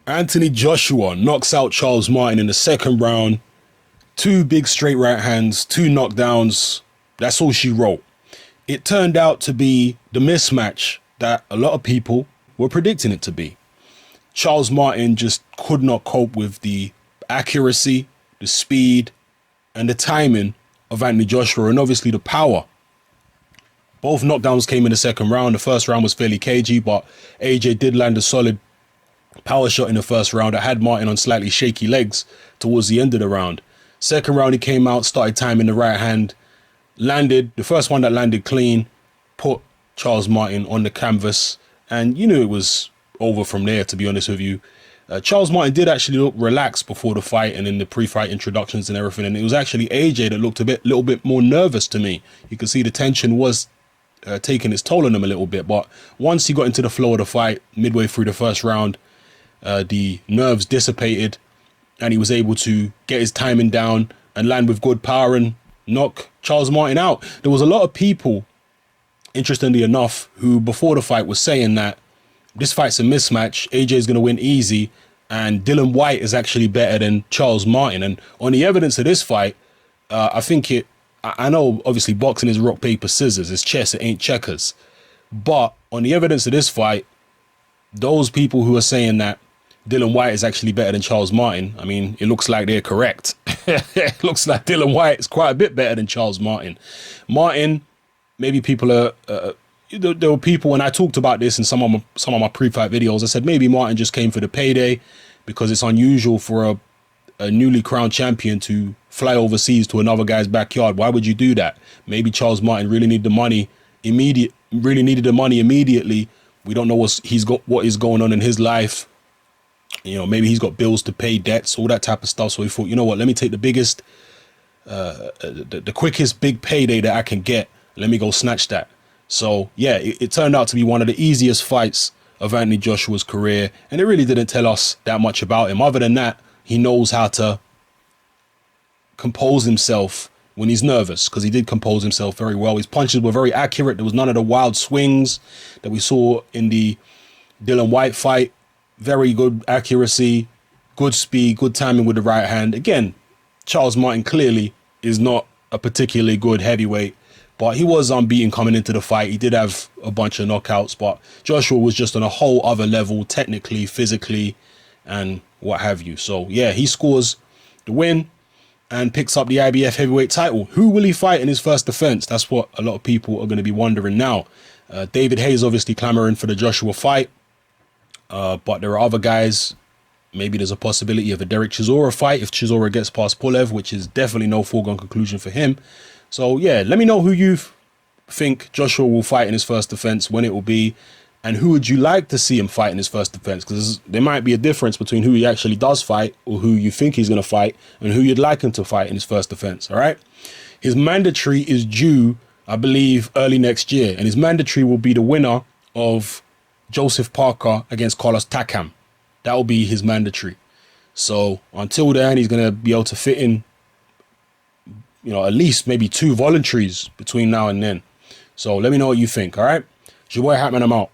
Anthony Joshua knocks out Charles Martin in the second round. Two big straight right hands, two knockdowns. That's all she wrote. It turned out to be the mismatch that a lot of people were predicting it to be. Charles Martin just could not cope with the accuracy, the speed, and the timing of Anthony Joshua, and obviously the power. Both knockdowns came in the second round. The first round was fairly cagey, but AJ did land a solid power shot in the first round that had Martin on slightly shaky legs towards the end of the round. Second round, he came out, started timing the right hand, landed, the first one that landed clean, put Charles Martin on the canvas, and you knew it was over from there, to be honest with you. Charles Martin did actually look relaxed before the fight and in the pre-fight introductions and everything, and it was actually AJ that looked little bit more nervous to me. You could see the tension was taking its toll on him a little bit, but once he got into the flow of the fight, midway through the first round, the nerves dissipated, and he was able to get his timing down and land with good power and knock Charles Martin out. There was a lot of people, interestingly enough, who before the fight was saying that this fight's a mismatch, AJ is going to win easy, and Dylan White is actually better than Charles Martin. And on the evidence of this fight, I know obviously boxing is rock, paper, scissors, it's chess, it ain't checkers. But on the evidence of this fight, those people who are saying that Dylan White is actually better than Charles Martin, I mean, it looks like they're correct. It looks like Dylan White is quite a bit better than Charles Martin. Martin, maybe people are, there were people, when I talked about this in some of my pre-fight videos, I said maybe Martin just came for the payday because it's unusual for a newly crowned champion to fly overseas to another guy's backyard. Why would you do that? Maybe Charles Martin really needed the money immediately. We don't know what is going on in his life. You know, maybe he's got bills to pay, debts, all that type of stuff. So he thought, you know what, let me take the biggest, the quickest big payday that I can get. Let me go snatch that. So, yeah, it turned out to be one of the easiest fights of Anthony Joshua's career. And it really didn't tell us that much about him. Other than that, he knows how to compose himself when he's nervous, because he did compose himself very well. His punches were very accurate. There was none of the wild swings that we saw in the Dylan White fight. Very good accuracy, good speed, good timing with the right hand. Again, Charles Martin clearly is not a particularly good heavyweight, but he was unbeaten coming into the fight. He did have a bunch of knockouts, but Joshua was just on a whole other level, technically, physically, and what have you. So, yeah, he scores the win and picks up the IBF heavyweight title. Who will he fight in his first defense? That's what a lot of people are going to be wondering now. David Hayes obviously clamoring for the Joshua fight. But there are other guys. Maybe there's a possibility of a Derek Chisora fight if Chisora gets past Pulev, which is definitely no foregone conclusion for him. So, yeah, let me know who you think Joshua will fight in his first defense, when it will be, and who would you like to see him fight in his first defense? Because there might be a difference between who he actually does fight or who you think he's going to fight and who you'd like him to fight in his first defense, all right? His mandatory is due, I believe, early next year, and his mandatory will be the winner of Joseph Parker against Carlos Takam. That will be his mandatory. So until then, he's going to be able to fit in, you know, at least maybe 2 voluntaries between now and then. So let me know what you think, all right? It's your boy Hatman, I'm out.